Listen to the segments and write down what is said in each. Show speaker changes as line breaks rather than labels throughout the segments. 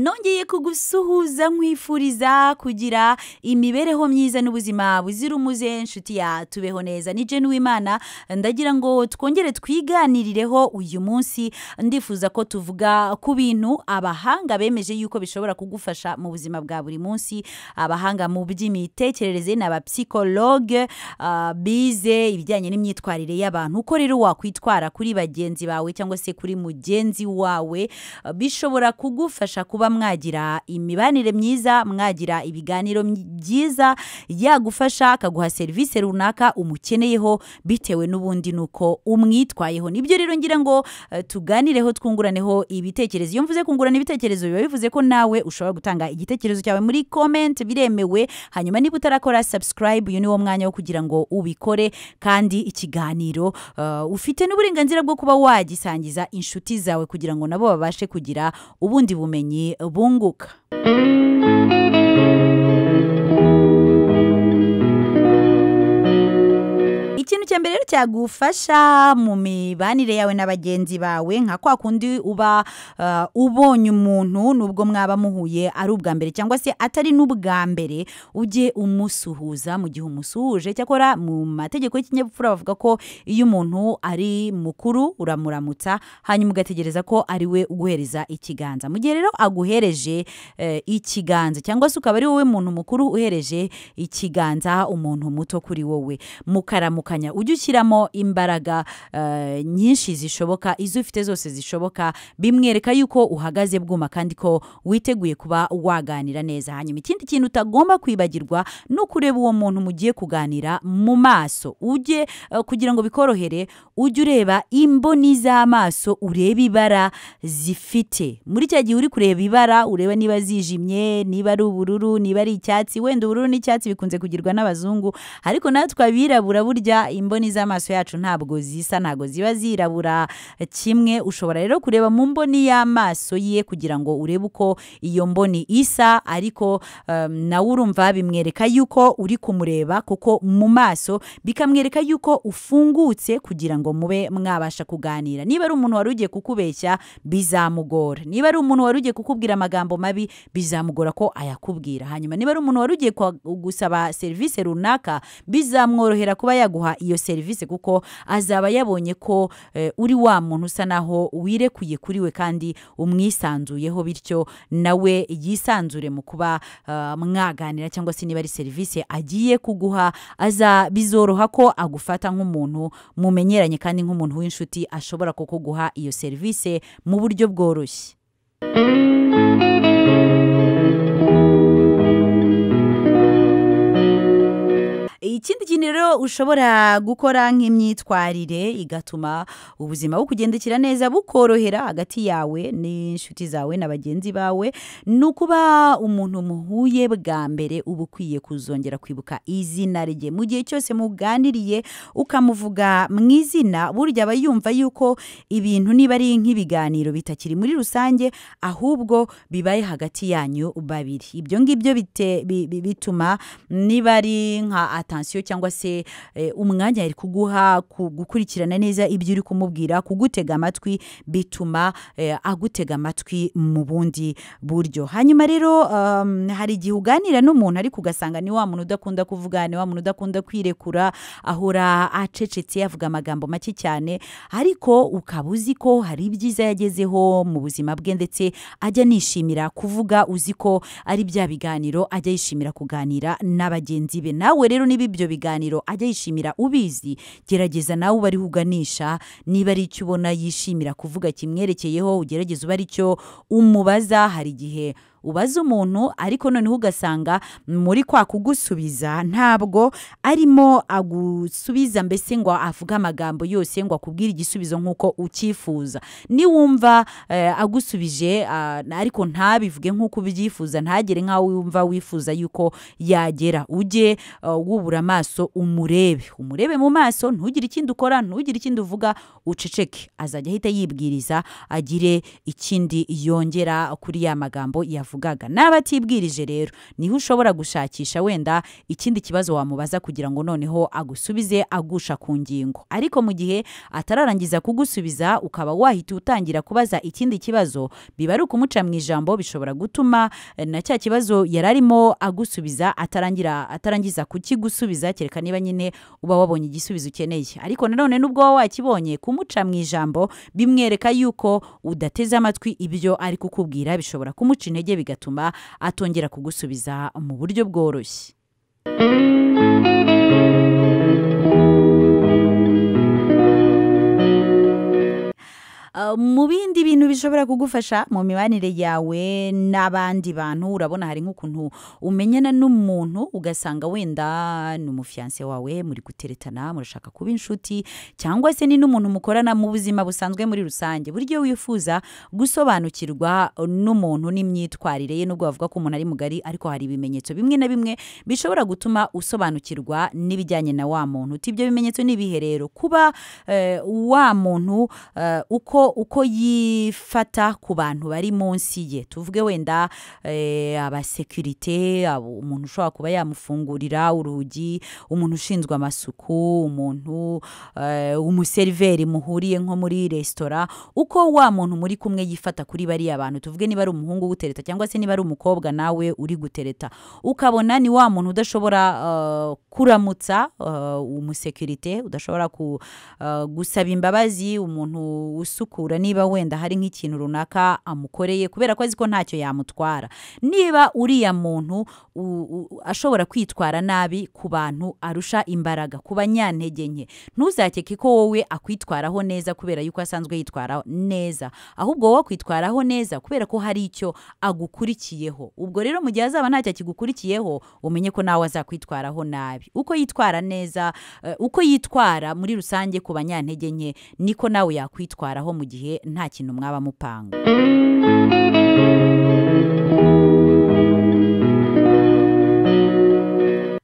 nongeye kugusuhuza nkwifuriza kugira imibereho myiza n'ubuzima buzira umuze nshuti ya tubeho neza ni Jane Uwimana ndagira ngo twongere twiganirireho uyu munsi ndifuza ko tuvuga ku bintu abahanga bemeje yuko bishobora kugufasha mu buzima bwa buri munsi abahanga mu by'imitekerereze n'abapsikologe bize ibijyanye n'imyitwarire y'abantu uko rero wakwitwara kuri bagenzi bawe cyangwa se kuri mugenzi wawe bishobora kugufasha kuba mwagira imibanire myiza mwagira ibiganiro byiza yagufasha akaguha serivisi runaka umukeneyeho bitewe n'ubundi nuko umwitwayeho nibyo rero ngira ngo tuganireho twunguraneho ibitekerezo iyo mvuze kungurana ibitekerezo biba bivuze ko nawe ushobora gutanga igitekerezo cyawe muri comment biremewe hanyuma niba utarakora subscribe uyu ni wo mwanya wo kugira ngo ubikore kandi ikiganiro ufite n'uburenganzira bwo kuba wagisangiza inshuti zawe kugira ngo nabo babashe kugira ubundi bumenyi bunguka ikintu cya mbere cyagufasha mu mibanire yawe n'abagenzi bawe nka kwa kundi uba ubonye umuntu nubwo mwaba muhuye ari ubwa mbere cyangwa se atari n'ubwa mbere ujye umusuhuza mu gihe umusuhuje cyakora mu mategeko y'ikinyabupfura bavuga ko iyo umuntu ari mukuru uramuramutsa hanyuma ugategereza ko ari we uguhereza ikiganza mu gihe rero aguhereje ikiganza cyangwa se ukaba ari wowe muntu mukuru uhereje ikiganza umuntu muto kuri wowe mukaramukanya ujye ushyiramo imbaraga nyinshi zishoboka izo ufite zose zishoboka bimwereka yuko uhagaze bwuma kandi ko witeguye kuba waganira neza hanyuma ikindi kintu utagomba kwibagirwa no kureba uwo muntu mugiye kuganira mu maso ujye kugira ngo bikorohere ujye ureba imboni z'amaso ureba ibara zifite muri cya gihe uri kureba ibara ureba niba zijimye niba ari ubururu niba ari icyatsi wenda ubururu n'icyatsi bikunze kugirwa n'abazungu ariko natwe abirabura burya imboni z'amaso yacu ntabwo zisa ntabwo ziba zirabura kimwe ushobora rero kureba mu mboni y'amaso ye kugira ngo urebe uko iyo mboni isa ariko nawe urumva bimwereka yuko uri kumureba kuko mu maso bikamwereka yuko ufungutse kugira ngo mube mwabasha kuganira niba ari umuntu wari ugiye kukubeshya bizamugora niba ari umuntu wari ugiye kukubwira amagambo mabi bizamugora ko ayakubwira hanyuma niba ari umuntu wari ugiye gusaba serivisi runaka bizamworohera kuba yaguha iyo serivisi kuko azaba yabonye ko uri wa muntu usa naho wirekuye kuri we kandi umwisanzuyeho bityo nawe yisanzure mu kuba mwaganira cyangwa se niba ari serivisi agiye kuguha bizoroha ko agufata nk'umuntu mumenyeranye kandi nk'umuntu w'inshuti ashobora kukuguha iyo serivisi mu buryo bworoshye ikindi kintu rero ushobora gukora nk'imyitwarire igatuma ubuzima bukugendekera neza bukorohera hagati yawe n'inshuti zawe n'abagenzi bawe ni ukuba umuntu muhuye bwa mbere uba ukwiye kuzongera kwibuka izina rye mu gihe cyose muganiriye ukamuvuga mu izina burya aba yumva yuko ibintu niba ari nk'ibiganiro bitakiri muri rusange ahubwo bibaye hagati yanyu babiri ibyo ngibyo bituma niba ari nka atansiyo cyangwa se umwanya ari kuguha gukurikirana neza ibyo uri kumubwira kugutega amatwi bituma agutega amatwi mu bundi buryo hanyuma rero hari igihe uganira n'umuntu ariko ugasanga ni wa muntu udakunda kuvuga ni wa muntu udakunda kwirekura ahora acecetse avuga amagambo make cyane ariko ukaba uzi ko hari ibyiza yagezeho mu buzima bwe ndetse ajya nishimira kuvuga uzi ko ari bya biganiro ajya yishimira kuganira n'abagenzi be nawe rero niba ibyo biganiro ajya yishimira ubizi gerageza nawe uba ari uganisha niba ari icyo ubona yishimira kuvuga kimwerekeyeho ugerageza uba ari cyo umubaza hari igihe ubaza umuntu ariko noneho ugasanga muri kwa kugusubiza ntabwo arimo agusubiza mbese ngo avuga amagambo yose ngo akubwire igisubizo nk'uko ucyifuza niwumva agusubije ariko ntabivuge nk'uko ubyifuza ntagere nk'aho wumva wifuza yuko yagera ujye wubura amaso umurebe mu maso ntugire ikindi ukora ntugire ikindi uvuga uceceke azajya ahita yibwiriza agire ikindi yongera kuri ya magambo yavuze twavugaga. Naba atibwirije rero niho ushobora gushakisha wenda ikindi kibazo wamubaza kugira ngo noneho agusubize agusha ku ngingo. Ariko mu gihe atararangiza kugusubiza ukaba wahita utangira kubaza ikindi kibazo, biba ari ukumuca mu ijambo, bishobora gutuma na cya kibazo yararimo agusubiza atarangiza kukigusubiza, kereka niba nyine uba wabonye igisubizo ukeneye. Ariko nanone nubwo waba wakibonye, kumuca mu ijambo bimwereka yuko udateze amatwi ibyo ari kukubwira, bishobora kumuca intege bigatuma atongera kugusubiza mu buryo bworoshye. Mu bindi bintu bishobora kugufasha mu mibanire yawe n'abandi bantu, urabona hari nk'ukuntu umenyana n'umuntu ugasanga wenda ni umufiance wawe, muri guteretana, murashaka kuba inshuti, cyangwa se ni n'umuntu mukorana mu buzima busanzwe muri rusange. Buryo wifuza gusobanukirwa n'umuntu n'imyitwarire ye, nubwo bavuga ko umuntu ari mugari, ariko hari ibimenyetso bimwe na bimwe bishobora gutuma usobanukirwa n'ibijyanye na wa muntu. Ibyo bimenyetso ni ibihe rero? Kuba wa muntu uko yifata ku bantu bari munsi ye, tuvuge wenda abasekirite, umuntu ushobora kuba yamufungurira urugi, umuntu ushinzwe amasuku, umuntu umuseriveri muhuriye nko muri resitora, uko wa muntu muri kumwe yifata kuri bariya bantu, tuvuge niba ari umuhungu gutereta cyangwa se niba ari umukobwa nawe uri gutereta, ukabona ni wa muntu udashobora kuramutsa umusekirite, udashobora gusaba imbabazi umuntu usukura niba wenda hari nk'ikintu runaka amukoreye, kubera ko azi ko ntacyo yamutwara. Niba uriya muntu ashobora kwitwara nabi ku bantu arusha imbaraga, ku banyantege nke, ntuzakeke ko wowe akwitwaraho neza kubera yuko asanzwe yitwara neza, ahubwo wowe akwitwaraho neza kubera ko hari icyo agukurikiyeho. Ubwo rero mu gihe azaba ntacyo akigukurikiyeho, umenye ko nawe azakwitwaraho nabi. Uko yitwara neza, uko yitwara muri rusange ku banyantege nke, niko nawe yakwitwaraho mu gihe nta kintu mwaba mupanga.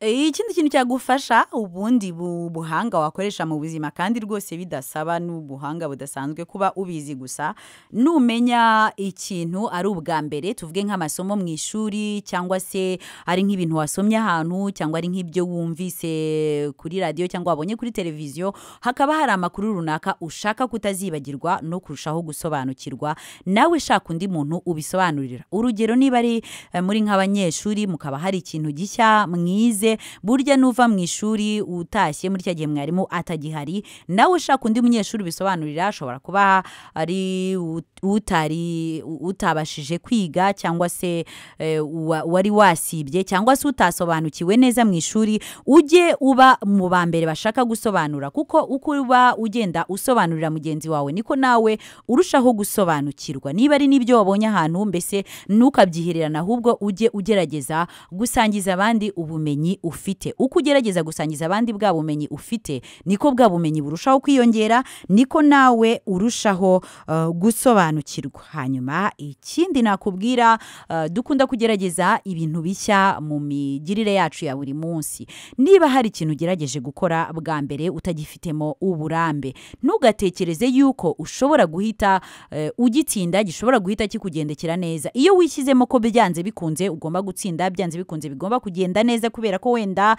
Ikindi kintu cyagufasha, ubundi buhanga wakoresha mu buzima kandi rwose bidasaba n'ubuhanga budasanzwe kuba ubizi gusa, numenya ikintu ari ubwa mbere, tuvuge nk'amasomo mu ishuri, cyangwa se ari nk'ibintu wasomye ahantu, cyangwa ari nk'ibyo wumvise kuri radio cyangwa wabonye kuri televiziyo, hakaba hari amakuru runaka ushaka kutazibagirwa no kurushaho gusobanukirwa, nawe shaka undi muntu ubisobanurira. Urugero, niba ari muri nk'abanyeshuri mukaba hari ikintu gishya mwize, burya nuva mu ishuri utashye muri cya gihe mwarimu atagihari, nawe ushaka undi munyeshuri bisobanurira. Ashobora kuba ari utabashije kwiga, cyangwa se wari wasibye, cyangwa se utasobanukiwe neza mu ishuri, ujye uba mu ba mbere bashaka gusobanura, kuko uko uba ugenda usobanurira mugenzi wawe niko nawe urushaho gusobanukirwa. Niba ari n'ibyo wabonye ahantu, mbese ntukabyihererana, ahubwo ujye ugerageza gusangiza abandi ubumenyi ufite. Uko ugerageza gusangiza abandi bwa bumenyi ufite, niko bwa bumenyi burushaho kwiyongera, niko nawe urushaho gusobanukirwa. Hanyuma ikindi nakubwira, dukunda kugerageza ibintu bishya mu migirire yacu ya buri munsi. Niba hari ikintu ugerageje gukora bwa mbere utagifitemo uburambe, ntugatekereze yuko ushobora guhita ugitsinda, gishobora guhita kikugendekera neza. Iyo wishyizemo ko byanze bikunze ugomba gutsinda, byanze bikunze bigomba kugenda neza, kubera ko wenda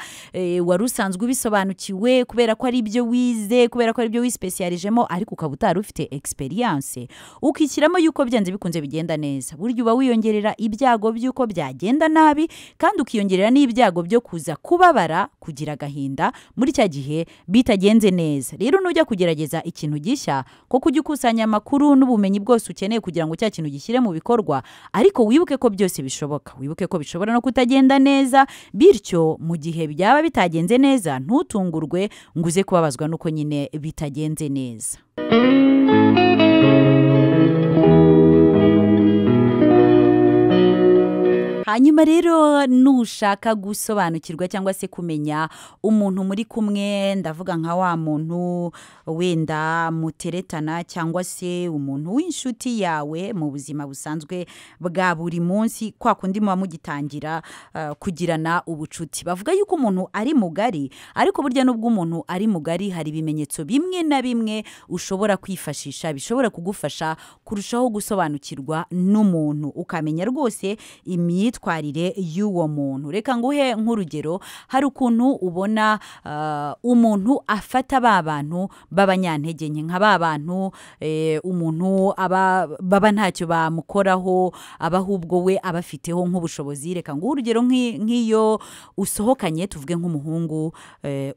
wari usanzwe ubisobanukiwe, kubera ko ari ibyo wize, kubera ko ari ibyo wispecialijemo, ariko ukaba utari ufite experience, ukishyiramo yuko byanze bikunze bigenda neza, burya uba wiyongerera ibyago by'uko byagenda nabi, kandi ukiyongerera n'ibyago byo kuza kubabara, kugira agahinda muri cya gihe bitagenze neza. Rero nujya kugerageza ikintu gishya, ko kujya ukusanya amakuru n'ubumenyi bwose ukeneye kugira ngo cya kintu gishyire mu bikorwa, ariko wibuke ko byose bishoboka, wibuke ko bishobora no kutagenda neza, bityo mu gihe byaba bitagenze neza ntutungurwe ngo uze kubabazwa nuko nyine bitagenze neza. hanyuma rero nushaka gusobanukirwa cyangwa se kumenya umuntu muri kumwe, ndavuga nka wa muntu wenda muteretana cyangwa se umuntu w'inshuti yawe mu buzima busanzwe bwa buri munsi, kwa kundi muba mugitangira kugirana ubucuti. Bavuga yuko umuntu ari mugari, ariko burya nubwo umuntu ari mugari hari ibimenyetso bimwe na bimwe ushobora kwifashisha bishobora kugufasha kurushaho gusobanukirwa n'umuntu, ukamenya rwose imyitwarire y'uwo muntu. Reka nguhe nk'urugero, hari ukuntu ubona umuntu afata ba bantu b'abanyantege nke, nka ba bantu umuntu baba ntacyo bamukoraho, aba ahubwo we abafiteho nk'ubushobozi. Reka nguhe urugero nk'iyo usohokanye, tuvuge nk'umuhungu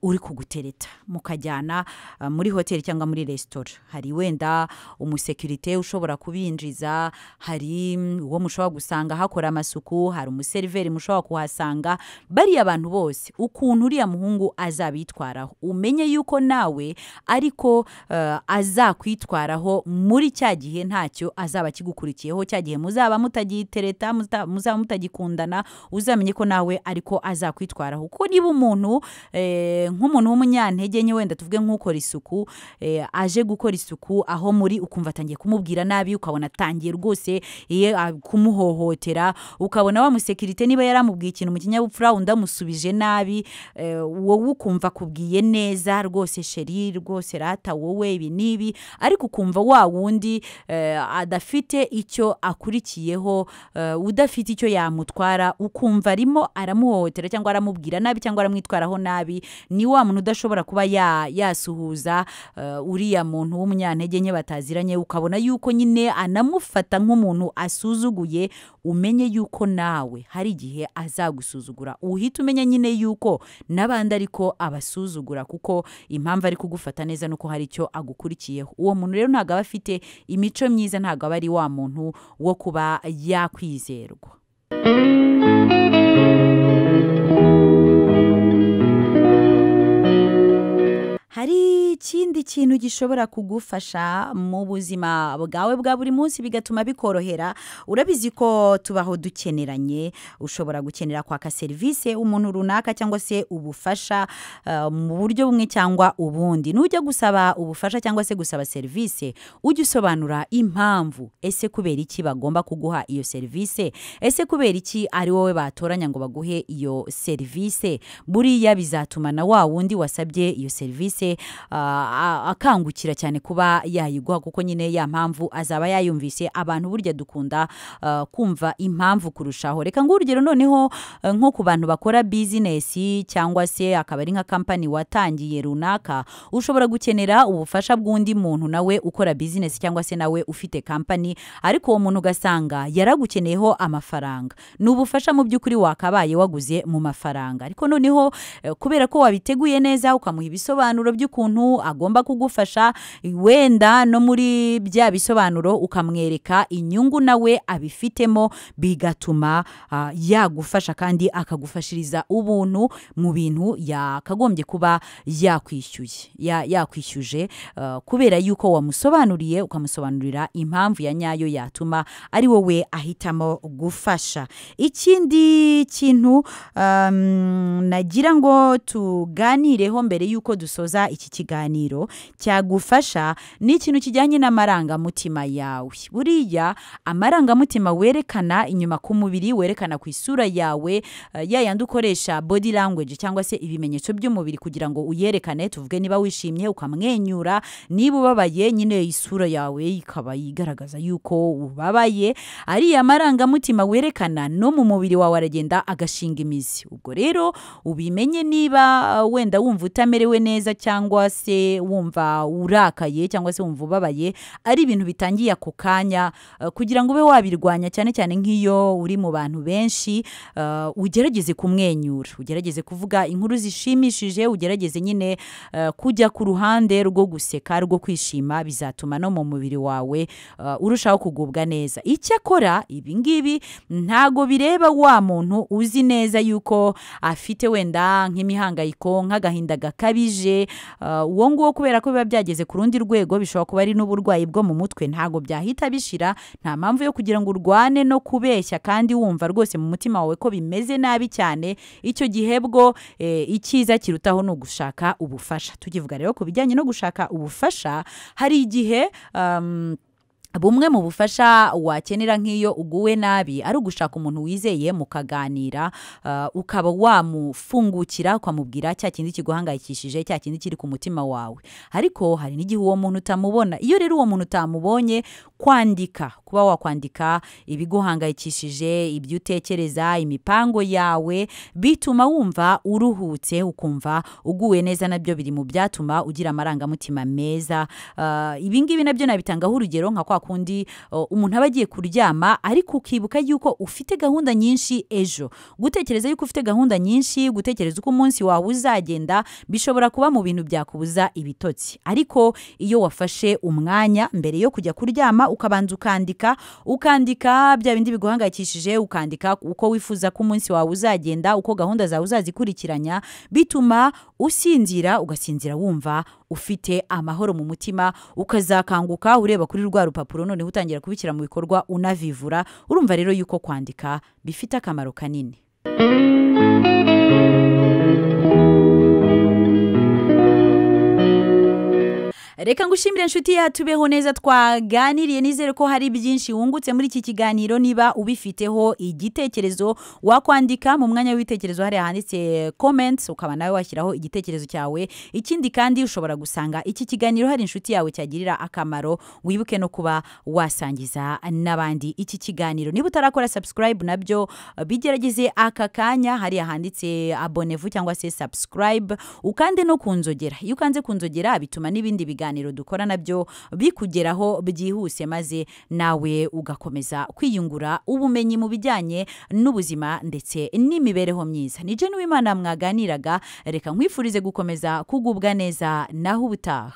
uri kugutereta, mukajyana muri hoteli cyangwa muri resitora, hari wenda umusekirite ushobora kubinjiza, hari uwo mushobora gusanga hakora amasuku, hari umuseriveri mushobora kuhasanga. Bariya abantu bose ukuntu uriya muhungu azabitwaraho, umenye yuko nawe ariko azakwitwaraho muri cya gihe ntacyo azaba kigukurikiyeho, cya gihe muzaba mutagitereta, muzaba mutagikundana, uzamenye ko nawe ariko azakwitwaraho. Kuko niba umuntu nk'umuntu w'umunyantege nke, wenda tuvuge nk'ukora isuku, aje gukora isuku aho muri, ukumva atangiye kumubwira nabi, ukabona atangiye rwose kumuhohotera, ukabona wa musekirite niba yaramubwiye ikintu mu kinyabupfura undi amusubije nabi, wowe ukumva akubwiye neza rwose, sheri rwose rata wowe ibi nibi, ariko ukumva wa wundi adafite icyo akurikiyeho, udafite icyo yamutwara, ukumva arimo aramuhohotera cyangwa aramubwira nabi cyangwa aramwitwaraho nabi. Ni wa muntu udashobora kuba yasuhuza uriya muntu w'umunyantege nke bataziranye, ukabona yuko nyine anamufata nk'umuntu asuzuguye. Umenye yuko nawe hari igihe azagusuzugura, uhita umenya nyine yuko n'abandi ariko abasuzugura, kuko impamvu ari kugufata neza nuko hari icyo agukurikiyeho. Uwo muntu rero ntabwo aba afite imico myiza, ntabwo aba ari wa muntu wo kuba yakwizerwa. Hari ikindi kintu gishobora kugufasha mu buzima bwawe bwa buri munsi bigatuma bikorohera. Urabizi ko tubaho dukeneranye, ushobora gukenera kwaka serivisi umuntu runaka cyangwa se ubufasha mu buryo bumwe cyangwa ubundi. Nujya gusaba ubufasha cyangwa se gusaba serivisi, ujye usobanura impamvu, ese kubera iki bagomba kuguha iyo serivisi, ese kubera iki ari wowe batoranya ngo baguhe iyo serivisi. Buriya bizatuma na wa wundi wasabye iyo serivisi akangukira cyane kuba yayiguha, kuko nyine ya mpamvu azaba yayumvise. Abantu burya dukunda kumva impamvu kurushaho. Reka ngurugero noneho nko ku bantu bakora business cyangwa se akaba ari nka company watangiye runaka, ushobora gukenera ubufasha bw'undi muntu nawe ukora business cyangwa se nawe ufite company, ariko uwo muntu ugasanga yaragukeneyeho amafaranga. Ni ubufasha mu by'ukuri wakabaye waguze mu mafaranga, ariko noneho kubera ko wabiteguye neza ukamuha ibisobanuro by'ukuntu agomba kugufasha, wenda no muri bya bisobanuro ukamwereka inyungu nawe abifitemo, bigatuma yagufasha kandi akagufashiriza ubuntu mu bintu yakagombye kuba yakwishyuje, kubera yuko wamusobanuriye, ukamusobanurira impamvu ya nyayo yatuma ari wowe ahitamo gufasha. Ikindi kintu nagira ngo tuganireho mbere yuko dusoza iki kiganiro cyagufasha, ni ikintu kijyanye n'amarangamutima yawe. Buriya amarangamutima werekana inyuma ku mubiri, werekana ku isura yawe, yayandi ukoresha body language cyangwa se ibimenyetso by'umubiri kugira ngo uyerekane. Tuvuge niba wishimye ukamwenyura, niba ubabaye nyine isura yawe ikaba yigaragaza yuko ubabaye. Ari amarangamutima werekana no mu mubiri wawe aragenda agashinga imizi. Ubwo rero ubimenye niba wenda wumva utamerewe neza cyangwa se wumva urakaye cyangwa se wumva ubabaye, ari ibintu bitangiye ako kanya, kugira ngo ube wabirwanya, cyane cyane nk'iyo uri mu bantu benshi, ugerageze kumwenyura, ugerageze kuvuga inkuru zishimishije, ugerageze nyine kujya ku ruhande rwo guseka, rwo kwishima. Bizatuma no mu mubiri wawe urushaho kugubwa neza. Icyakora ibi ngibi ntago bireba wa muntu uzi neza yuko afite wenda nk'imihangayiko, nk'agahinda gakabije, uwo nguwo kubera kubera ko biba byageze ku rundi rwego bishobora kuba ari n'uburwayi bwo mu mutwe ntago byahita bishira nta mpamvu yo kugira ngo urwane no kubeshya kandi wumva rwose mu mutima wawe ko bimeze nabi cyane icyo gihe bwo icyiza kirutaho no gushaka ubufasha tukivuga rero ku bijyanye no gushaka ubufasha hari igihe bumwe mu bufasha wakenera nk'iyo uguwe nabi ari ugushaka umuntu wizeye mukaganira ukaba wamufungukira ukamubwira cya kindi kiguhangayikishije cya kindi kiri ku mutima wawe ariko hari n'igihe uwo muntu utamubona iyo rero uwo muntu utamubonye kuba wakwandika ibiguhangayikishije ibyo utekereza imipango yawe bituma wumva uruhutse ukumva uguwe neza nabyo biri mu byatuma ugira amarangamutima meza ibingibi nabyo nabitangaho urugero nka kwa kundi umuntu aba agiye kuryama ariko ukibuka yuko ufite gahunda nyinshi ejo gutekereza yuko ufite gahunda nyinshi gutekereza uko umunsi wawe uzagenda bishobora kuba mu bintu byakubuza ibitotsi ariko iyo wafashe umwanya mbere yo kujya kuryama ukabanza ukandika bya bindi biguhangayikishije ukandika uko wifuza ko umunsi wawe uzagenda uko gahunda zawe uzazikurikiranya bituma ugasinzira wumva ufite amahoro mu mutima ukazakanguka ureba kuri rwa rupapuro noneho utangira kubishyira mu bikorwa unavivura urumva rero yuko kwandika bifite akamaro kanini reka ngushimire inshuti yatubeho neza twaganiriye nizere ko hari byinshi wungutse muri iki kiganiro niba ubifiteho igitekerezo wakwandika mu mwanya w'ibitekerezo hari handitse comments ukaba nawe washyiraho igitekerezo cyawe ikindi kandi ushobora gusanga iki kiganiro hari inshuti yawe cyagirira akamaro wibuke no kuba wasangiza n'abandi iki kiganiro niba utarakora subscribe nabyo bigerageze aka kanya hari handitse abonnevu cyangwa se subscribe ukande no kunzogera iyo ukanze kunzogera bituma n'ibindi biganiro dukora nabyo bikugeraho byihuse maze nawe ugakomeza kwiyungura ubumenyi mu bijyanye n'ubuzima ndetse n'imibereho myiza ni Jenny Uwimana mwaganiraga reka nkwifurize gukomeza kugubwa neza naho ubutaha